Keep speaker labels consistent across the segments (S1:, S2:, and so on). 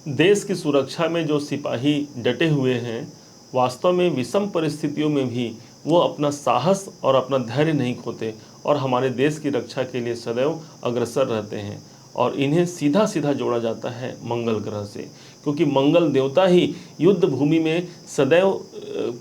S1: देश की सुरक्षा में जो सिपाही डटे हुए हैं, वास्तव में विषम परिस्थितियों में भी वो अपना साहस और अपना धैर्य नहीं खोते और हमारे देश की रक्षा के लिए सदैव अग्रसर रहते हैं। और इन्हें सीधा सीधा जोड़ा जाता है मंगल ग्रह से, क्योंकि मंगल देवता ही युद्ध भूमि में सदैव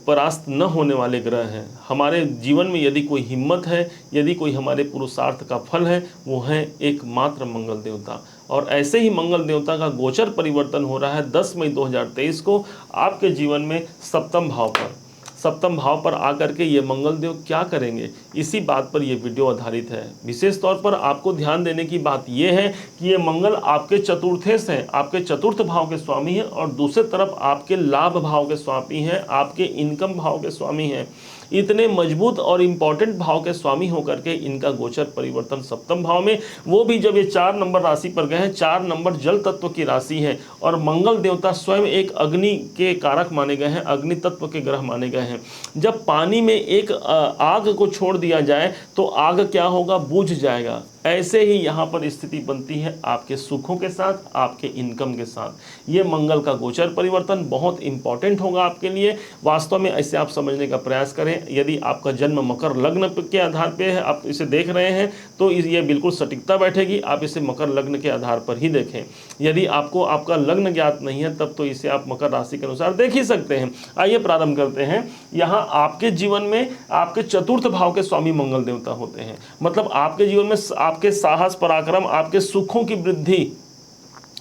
S1: परास्त न होने वाले ग्रह हैं। हमारे जीवन में यदि कोई हिम्मत है, यदि कोई हमारे पुरुषार्थ का फल है, वो है एकमात्र मंगल देवता। और ऐसे ही मंगल देवता का गोचर परिवर्तन हो रहा है 10 मई 2023 को आपके जीवन में सप्तम भाव पर आकर के ये मंगल देव क्या करेंगे, इसी बात पर ये वीडियो आधारित है। विशेष तौर पर आपको ध्यान देने की बात ये है कि ये मंगल आपके चतुर्थेश हैं, आपके चतुर्थ भाव के स्वामी हैं, और दूसरे तरफ आपके लाभ भाव के स्वामी हैं, आपके इनकम भाव के स्वामी हैं। इतने मजबूत और इम्पॉर्टेंट भाव के स्वामी होकर के इनका गोचर परिवर्तन सप्तम भाव में, वो भी जब ये 4 नंबर राशि पर गए हैं। 4 नंबर जल तत्व की राशि है और मंगल देवता स्वयं एक अग्नि के कारक माने गए हैं, अग्नि तत्व के ग्रह माने गए हैं। जब पानी में एक आग को छोड़ दिया जाए तो आग क्या होगा, बुझ जाएगा। ऐसे ही यहाँ पर स्थिति बनती है आपके सुखों के साथ, आपके इनकम के साथ। ये मंगल का गोचर परिवर्तन बहुत इंपॉर्टेंट होगा आपके लिए। वास्तव में ऐसे आप समझने का प्रयास करें। यदि आपका जन्म मकर लग्न के आधार पे है, आप इसे देख रहे हैं, तो ये बिल्कुल सटीकता बैठेगी। आप इसे मकर लग्न के आधार पर ही देखें। यदि आपको आपका लग्न ज्ञात नहीं है, तब तो इसे आप मकर राशि के अनुसार देख ही सकते हैं। आइए प्रारंभ करते हैं। यहाँ आपके जीवन में आपके चतुर्थ भाव के स्वामी मंगल देवता होते हैं। मतलब आपके जीवन में आपके साहस, पराक्रम, आपके सुखों की वृद्धि,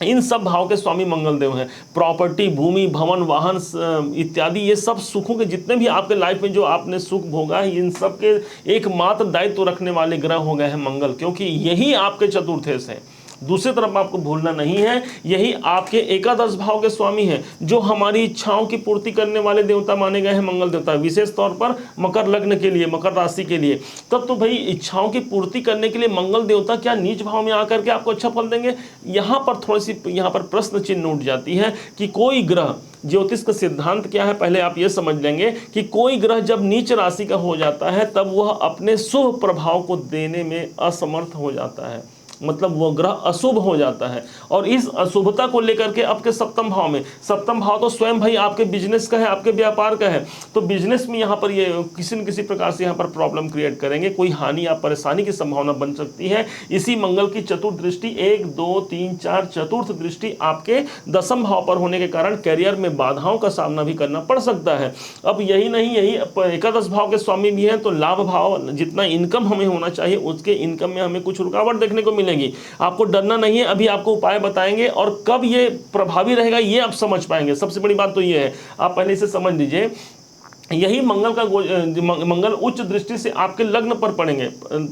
S1: इन सब भाव के स्वामी मंगल देव हैं। प्रॉपर्टी, भूमि, भवन, वाहन इत्यादि, ये सब सुखों के जितने भी आपके लाइफ में जो आपने सुख भोगा है, इन सब के एकमात्र दायित्व रखने वाले ग्रह हो गए हैं मंगल, क्योंकि यही आपके चतुर्थेश हैं। दूसरी तरफ आपको भूलना नहीं है, यही आपके एकादश भाव के स्वामी हैं, जो हमारी इच्छाओं की पूर्ति करने वाले देवता माने गए हैं मंगल देवता, विशेष तौर पर मकर लग्न के लिए, मकर राशि के लिए। तब तो भाई इच्छाओं की पूर्ति करने के लिए मंगल देवता क्या नीच भाव में आकर के आपको अच्छा फल देंगे? यहाँ पर थोड़ी सी प्रश्न चिन्ह उठ जाती है कि कोई ग्रह, ज्योतिष का सिद्धांत क्या है, पहले आप ये समझ लेंगे कि कोई ग्रह जब नीच राशि का हो जाता है तब वह अपने शुभ प्रभाव को देने में असमर्थ हो जाता है। मतलब वो ग्रह अशुभ हो जाता है। और इस अशुभता को लेकर के आपके सप्तम भाव में, सप्तम भाव तो स्वयं भाई आपके बिजनेस का है, आपके व्यापार का है, तो बिजनेस में यहाँ पर ये किसी न किसी प्रकार से यहाँ पर प्रॉब्लम क्रिएट करेंगे, कोई हानि या परेशानी की संभावना बन सकती है। इसी मंगल की चतुर्थ दृष्टि, 1 2 3 4 चतुर्थ दृष्टि आपके दसम भाव पर होने के कारण कैरियर में बाधाओं का सामना भी करना पड़ सकता है। अब यही नहीं, यही एकादश भाव के स्वामी भी हैं, तो लाभ भाव, जितना इनकम हमें होना चाहिए उसके इनकम में हमें कुछ रुकावट देखने को मिलेगी। आपको डरना नहीं है, अभी आपको उपाय बताएंगे और कब ये प्रभावी रहेगा ये आप समझ पाएंगे। सबसे बड़ी बात तो ये है, आप पहले इसे समझ लीजिए। यही मंगल उच्च दृष्टि से आपके लग्न पर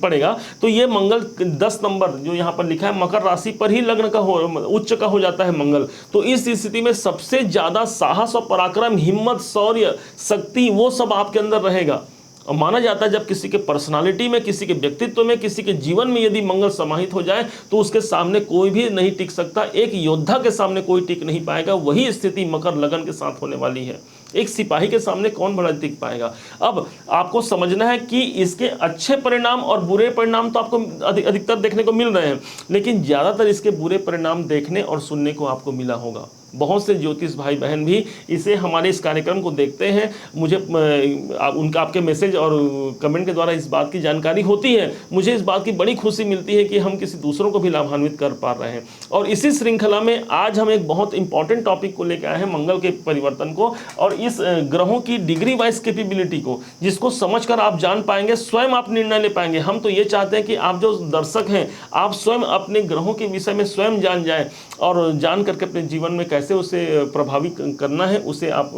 S1: पड़ेगा, तो ये मंगल 10 नंबर जो यहाँ पर लिखा है मकर राशि पर ही लग्न का उच्च का हो जाता है मंगल। तो इस स्थिति में सबसे ज्यादा साहस और पराक्रम, हिम्मत, शौर्य, शक्ति, वो सब आपके अंदर रहेगा। और माना जाता है जब किसी के पर्सनालिटी में, किसी के व्यक्तित्व में, किसी के जीवन में यदि मंगल समाहित हो जाए तो उसके सामने कोई भी नहीं टिक सकता। एक योद्धा के सामने कोई टिक नहीं पाएगा। वही स्थिति मकर लगन के साथ होने वाली है। एक सिपाही के सामने कौन बड़ा टिक पाएगा? अब आपको समझना है कि इसके अच्छे परिणाम और बुरे परिणाम तो आपको अधिकतर देखने को मिल रहे हैं, लेकिन ज़्यादातर इसके बुरे परिणाम देखने और सुनने को आपको मिला होगा। बहुत से ज्योतिष भाई बहन भी इसे, हमारे इस कार्यक्रम को देखते हैं। मुझे उनका आपके मैसेज और कमेंट के द्वारा इस बात की जानकारी होती है। मुझे इस बात की बड़ी खुशी मिलती है कि हम किसी दूसरों को भी लाभान्वित कर पा रहे हैं। और इसी श्रृंखला में आज हम एक बहुत इंपॉर्टेंट टॉपिक को लेकर आए हैं, मंगल के परिवर्तन को और इस ग्रहों की डिग्री वाइज कैपेबिलिटी को, जिसको समझकर आप जान पाएंगे, स्वयं आप निर्णय ले पाएंगे। हम तो ये चाहते हैं कि आप जो दर्शक हैं, आप स्वयं अपने ग्रहों के विषय में स्वयं जान जाएं और जान करके अपने जीवन में कैसे उसे प्रभावी करना है उसे आप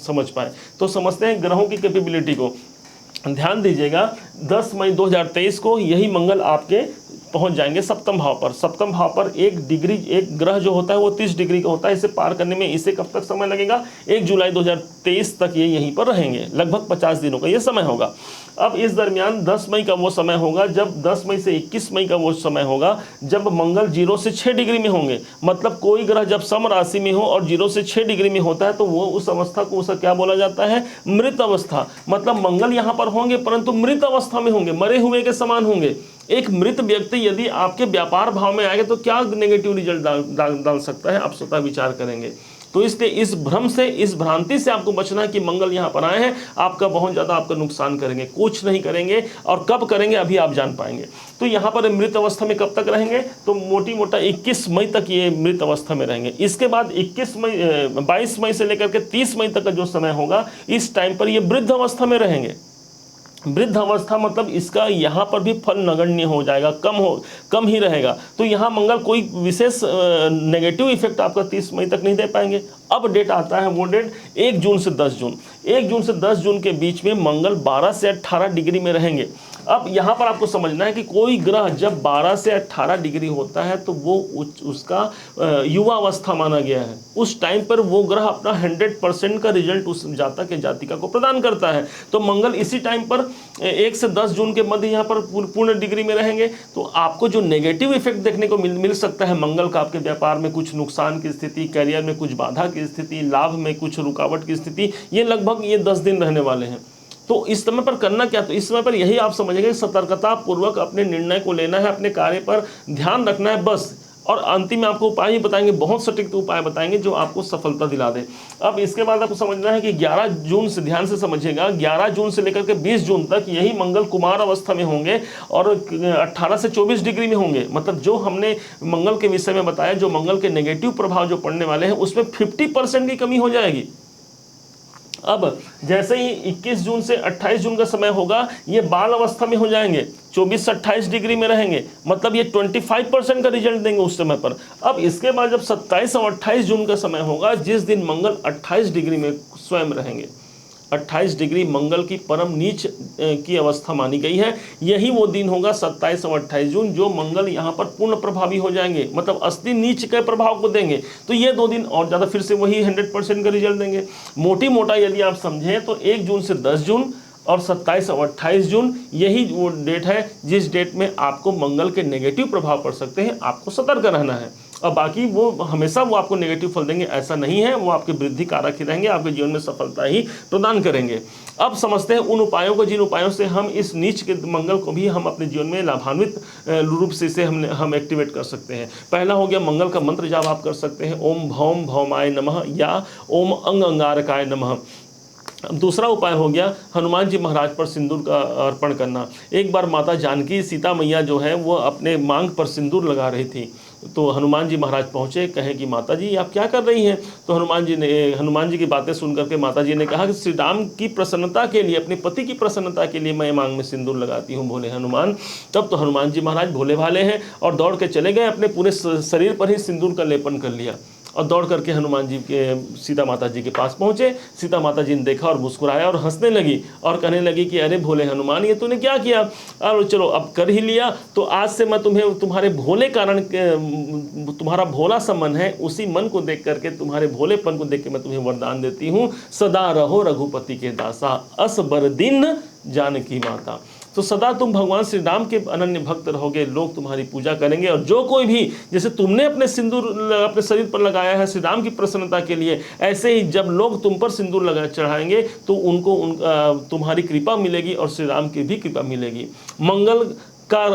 S1: समझ पाए। तो समझते हैं ग्रहों की कैपेबिलिटी को। ध्यान दीजिएगा, 10 मई 2023 को यही मंगल आपके पहुंच जाएंगे सप्तम भाव पर। सप्तम भाव पर एक ग्रह जो होता है वो 30 डिग्री का होता है। इसे पार करने में इसे कब तक समय लगेगा? 1 जुलाई 2023 तक ये यहीं पर रहेंगे। लगभग 50 दिनों का ये समय होगा। अब इस दरमियान 10 मई का वो समय होगा जब 10 मई से 21 मई का वो समय होगा जब मंगल 0 से 6 डिग्री में होंगे। मतलब कोई ग्रह जब सम राशि में हो और 0 से 6 डिग्री में होता है तो वो उस अवस्था को उसका क्या बोला जाता है? मृत अवस्था। मतलब मंगल यहाँ पर होंगे परंतु मृत अवस्था मृतावस्था में होंगे, मरे हुए के समान होंगे। एक मृत व्यक्ति यदि आपके व्यापार भाव में आएगा तो क्या नेगेटिव रिजल्ट डाल सकता है, आप स्वतः विचार करेंगे। तो इसलिए इस भ्रम से, इस भ्रांति से आपको बचना है कि मंगल यहाँ पर आए हैं, आपका बहुत ज़्यादा आपका नुकसान करेंगे। कुछ नहीं करेंगे, और कब करेंगे अभी आप जान पाएंगे। तो यहाँ पर मृत अवस्था में कब तक रहेंगे, तो मोटी मोटा 21 मई तक ये मृत अवस्था में रहेंगे। इसके बाद 22 मई से लेकर के 30 मई तक का जो समय होगा, इस टाइम पर ये वृद्ध अवस्था में रहेंगे। वृद्ध अवस्था मतलब इसका यहाँ पर भी फल नगण्य हो जाएगा, कम ही रहेगा। तो यहाँ मंगल कोई विशेष नेगेटिव इफेक्ट आपका 30 मई तक नहीं दे पाएंगे। अब डेट आता है, वो डेट 1 जून से 10 जून। 1 जून से 10 जून के बीच में मंगल 12 से 18 डिग्री में रहेंगे। अब यहाँ पर आपको समझना है कि कोई ग्रह जब 12 से 18 डिग्री होता है तो वो उसका युवा अवस्था माना गया है। उस टाइम पर वो ग्रह अपना 100% का रिजल्ट उस जातक या जातिका को प्रदान करता है। तो मंगल इसी टाइम पर 1 से 10 जून के मध्य यहाँ पर पूर्ण डिग्री में रहेंगे। तो आपको जो नेगेटिव इफेक्ट देखने को मिल सकता है मंगल का, आपके व्यापार में कुछ नुकसान की स्थिति, करियर में कुछ बाधा की स्थिति, लाभ में कुछ रुकावट की स्थिति, ये लगभग ये 10 दिन रहने वाले हैं। तो इस समय पर करना क्या, तो इस समय पर यही आप समझेंगे, सतर्कता पूर्वक अपने निर्णय को लेना है, अपने कार्य पर ध्यान रखना है बस। और अंतिम में आपको उपाय ही बताएंगे, बहुत सटीक उपाय बताएंगे जो आपको सफलता दिला दे। अब इसके बाद आपको समझना है कि 11 जून से, ध्यान से समझिएगा, 11 जून से लेकर के 20 जून तक यही मंगल कुमार अवस्था में होंगे और 18 से 24 डिग्री में होंगे। मतलब जो हमने मंगल के विषय में बताया, जो मंगल के नेगेटिव प्रभाव जो पड़ने वाले हैं उसमें 50% की कमी हो जाएगी। अब जैसे ही 21 जून से 28 जून का समय होगा, ये बाल अवस्था में हो जाएंगे, 24 से 28 डिग्री में रहेंगे। मतलब ये 25% का रिजल्ट देंगे उस समय पर। अब इसके बाद जब 27 और 28 जून का समय होगा, जिस दिन मंगल 28 डिग्री में स्वयं रहेंगे, 28 डिग्री मंगल की परम नीच की अवस्था मानी गई है। यही वो दिन होगा 27 और 28 जून जो मंगल यहाँ पर पूर्ण प्रभावी हो जाएंगे, मतलब असली नीच के प्रभाव को देंगे। तो ये 2 दिन और ज़्यादा फिर से वही 100% का रिजल्ट देंगे। मोटी मोटा यदि आप समझें तो 1 जून से 10 जून और 27 और 28 जून यही वो डेट है जिस डेट में आपको मंगल के नेगेटिव प्रभाव पड़ सकते हैं। आपको सतर्क रहना है। और बाकी वो हमेशा वो आपको नेगेटिव फल देंगे ऐसा नहीं है, वो आपके वृद्धि कारक ही रहेंगे, आपके जीवन में सफलता ही प्रदान करेंगे। अब समझते हैं उन उपायों को, जिन उपायों से हम इस नीच के मंगल को भी हम अपने जीवन में लाभान्वित रूप से इसे हम एक्टिवेट कर सकते हैं। पहला हो गया, मंगल का मंत्र जाप आप कर सकते हैं, ओम भौम भौमाय नमः या ओम अंग अंगारकाय नमः। दूसरा उपाय हो गया हनुमान जी महाराज पर सिंदूर का अर्पण करना। एक बार माता जानकी, सीता मैया जो है वो अपने मांग पर सिंदूर लगा रही थी, तो हनुमान जी महाराज पहुँचे, कहे कि माता जी आप क्या कर रही हैं। तो हनुमान जी की बातें सुन करके माता जी ने कहा कि श्री राम की प्रसन्नता के लिए, अपने पति की प्रसन्नता के लिए मैं मांग में सिंदूर लगाती हूँ भोले हनुमान। तब तो हनुमान जी महाराज भोले भाले हैं और दौड़ के चले गए, अपने पूरे शरीर पर ही सिंदूर का लेपन कर लिया और दौड़ करके हनुमान जी के सीता माता जी के पास पहुँचे। सीता माता जी ने देखा और मुस्कुराया और हंसने लगी और कहने लगी कि अरे भोले हनुमान, ये तूने क्या किया। और चलो अब कर ही लिया तो आज से मैं तुम्हें तुम्हारे भोले कारण, तुम्हारा भोला सा मन है, उसी मन को देख करके, तुम्हारे भोलेपन को देख के मैं तुम्हें वरदान देती हूँ, सदा रहो रघुपति के दासा, अस बर दिन जानकी माता। तो सदा तुम भगवान श्री राम के अनन्य भक्त रहोगे, लोग तुम्हारी पूजा करेंगे। और जो कोई भी, जैसे तुमने अपने सिंदूर अपने शरीर पर लगाया है श्री राम की प्रसन्नता के लिए, ऐसे ही जब लोग तुम पर सिंदूर लगा चढ़ाएंगे तो उनको तुम्हारी कृपा मिलेगी और श्री राम की भी कृपा मिलेगी। मंगल का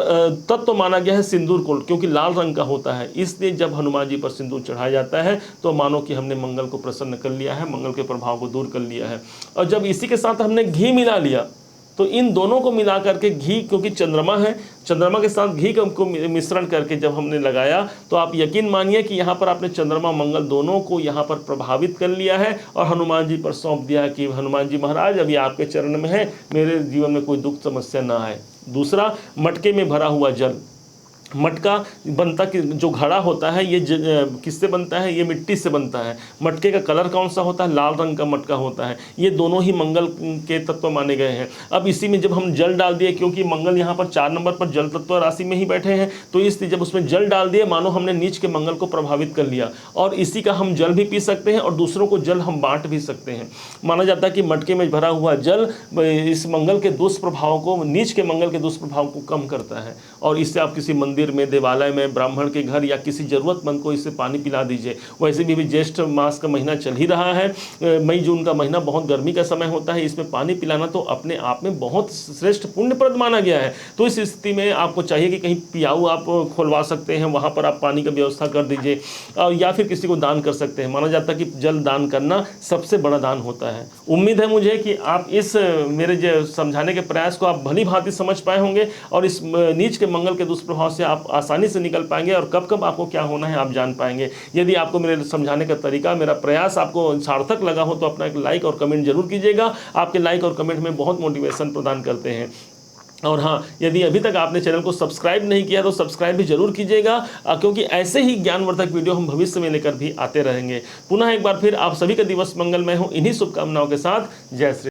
S1: तत्व माना गया है सिंदूर को, क्योंकि लाल रंग का होता है, इसलिए जब हनुमान जी पर सिंदूर चढ़ाया जाता है तो मानो कि हमने मंगल को प्रसन्न कर लिया है, मंगल के प्रभाव को दूर कर लिया है। और जब इसी के साथ हमने घी मिला लिया तो इन दोनों को मिला करके, घी क्योंकि चंद्रमा है, चंद्रमा के साथ घी को मिश्रण करके जब हमने लगाया तो आप यकीन मानिए कि यहाँ पर आपने चंद्रमा मंगल दोनों को यहाँ पर प्रभावित कर लिया है और हनुमान जी पर सौंप दिया है कि हनुमान जी महाराज अभी आपके चरण में है, मेरे जीवन में कोई दुख समस्या ना आए। दूसरा, मटके में भरा हुआ जल। मटका बनता कि जो घड़ा होता है ये किससे बनता है, ये मिट्टी से बनता है। मटके का कलर कौन सा होता है, लाल रंग का मटका होता है। ये दोनों ही मंगल के तत्व माने गए हैं। अब इसी में जब हम जल डाल दिए, क्योंकि मंगल यहाँ पर 4 नंबर पर जल तत्व राशि में ही बैठे हैं, तो इसलिए जब उसमें जल डाल दिए मानो हमने नीच के मंगल को प्रभावित कर लिया। और इसी का हम जल भी पी सकते हैं और दूसरों को जल हम बांट भी सकते हैं। माना जाता है कि मटके में भरा हुआ जल इस मंगल के दुष्प्रभाव को, नीच के मंगल के दुष्प्रभाव को कम करता है। और इससे आप किसी मंदिर मंदिर में, देवालय में, ब्राह्मण के घर या किसी ज़रूरतमंद को इससे पानी पिला दीजिए। वैसे भी ज्येष्ठ मास का महीना चल ही रहा है, मई जून का महीना बहुत गर्मी का समय होता है, इसमें पानी पिलाना तो अपने आप में बहुत श्रेष्ठ पुण्यप्रद माना गया है। तो इस स्थिति में आपको चाहिए कि कहीं पियाऊ आप खुलवा सकते हैं, वहाँ पर आप पानी का व्यवस्था कर दीजिए, या फिर किसी को दान कर सकते हैं। माना जाता है कि जल दान करना सबसे बड़ा दान होता है। उम्मीद है मुझे कि आप इस मेरे जो समझाने के प्रयास को आप भली भांति समझ पाए होंगे और इस नीच के मंगल के दुष्प्रभाव से आप आसानी से निकल पाएंगे और कब कब आपको क्या होना है आप जान पाएंगे। यदि आपको मेरे समझाने का तरीका, मेरा प्रयास आपको सार्थक लगा हो तो अपना एक लाइक और कमेंट जरूर कीजिएगा। आपके लाइक और कमेंट में बहुत मोटिवेशन प्रदान करते हैं। और हाँ, यदि अभी तक आपने चैनल को सब्सक्राइब नहीं किया तो सब्सक्राइब भी जरूर कीजिएगा, क्योंकि ऐसे ही ज्ञानवर्धक वीडियो हम भविष्य में लेकर भी आते रहेंगे। पुनः एक बार फिर आप सभी का दिवस मंगलमय हो, इन्हीं शुभकामनाओं के साथ। जय श्री